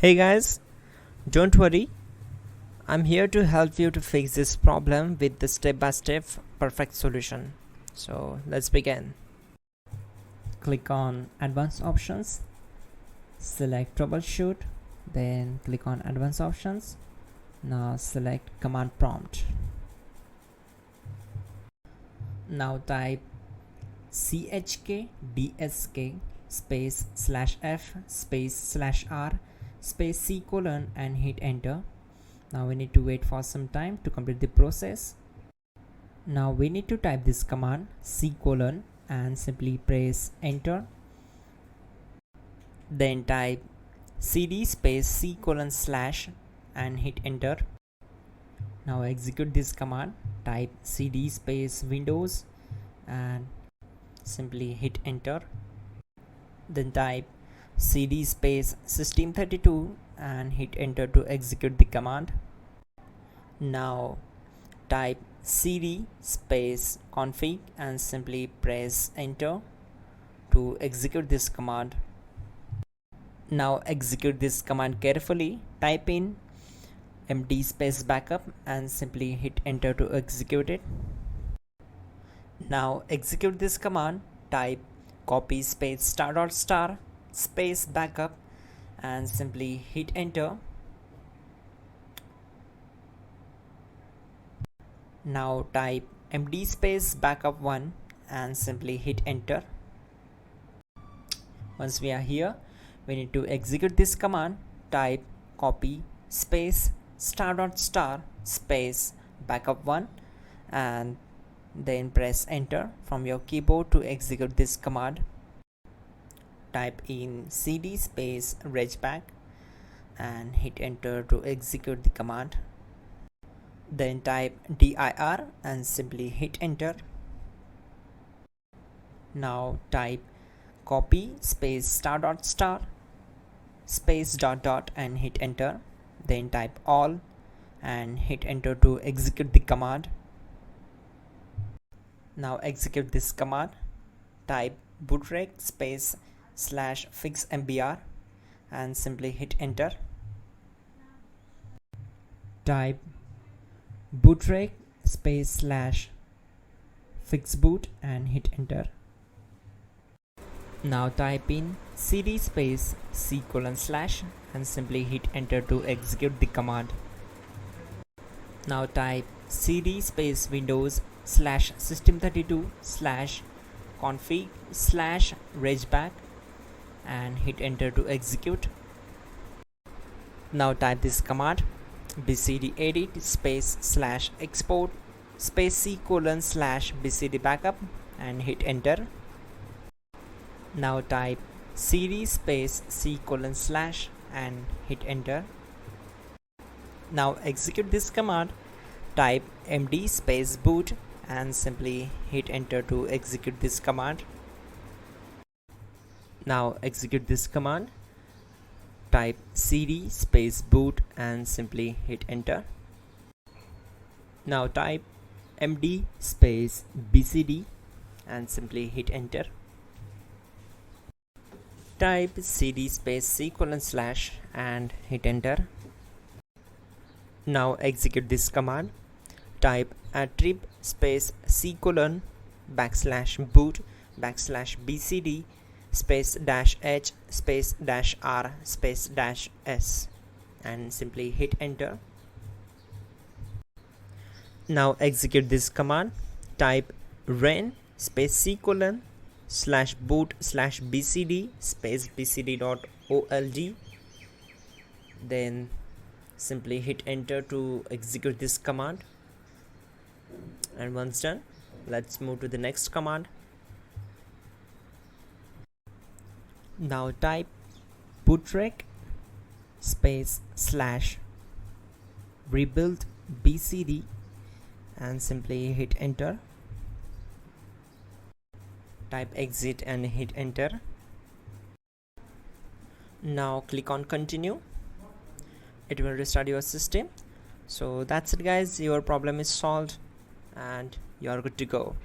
Hey guys, don't worry, I'm here to help you to fix this problem with the step-by-step perfect solution. So let's begin. Click on Advanced Options, select Troubleshoot, then click on Advanced Options. Now select Command Prompt. Now type chkdsk space /f space /r space C colon and hit enter. Now we need to wait for some time to complete the process. Now we need to type this command C colon and simply press enter. Then type cd space C colon / and hit enter. Now execute this command, type cd space Windows and simply hit enter. Then type cd space system32 and hit enter to execute the command. Now type cd space config and simply press enter to execute this command. Now execute this command carefully, type in md space backup and simply hit enter to execute it. Now execute this command, type copy space ** space backup and simply hit enter. Now type md space backup1 and simply hit enter. Once we are here, we need to execute this command, type copy space ** space backup1 and then press enter from your keyboard to execute this command. Type in cd space regback and hit enter to execute the command. Then type dir and simply hit enter. Now type copy space ** space ... and hit enter. Then type all and hit enter to execute the command. Now execute this command, type bootrec space /fixmbr and simply hit enter. Type bootrec space /fixboot and hit enter. Now type in cd space C colon / and simply hit enter to execute the command. Now type cd space Windows /system32 /config /regback and hit enter to execute. Now type this command bcd edit space /export space C colon /bcd backup and hit enter. Now type cd space C colon / and hit enter. Now execute this command, type md space boot and simply hit enter to execute this command. Now execute this command, type cd space boot and simply hit enter. Now type md space bcd and simply hit enter. Type cd space C colon / and hit enter. Now execute this command, type attrib space C colon /boot /bcd space -h space -r space -s and simply hit enter. Now execute this command, type ren space C colon /boot /bcd space bcd.old then simply hit enter to execute this command. And once done, let's move to the next command. Now type bootrec space /rebuild bcd and simply hit enter. Type exit and hit enter. Now click on continue. It will restart your system. So that's it guys, your problem is solved and you are good to go.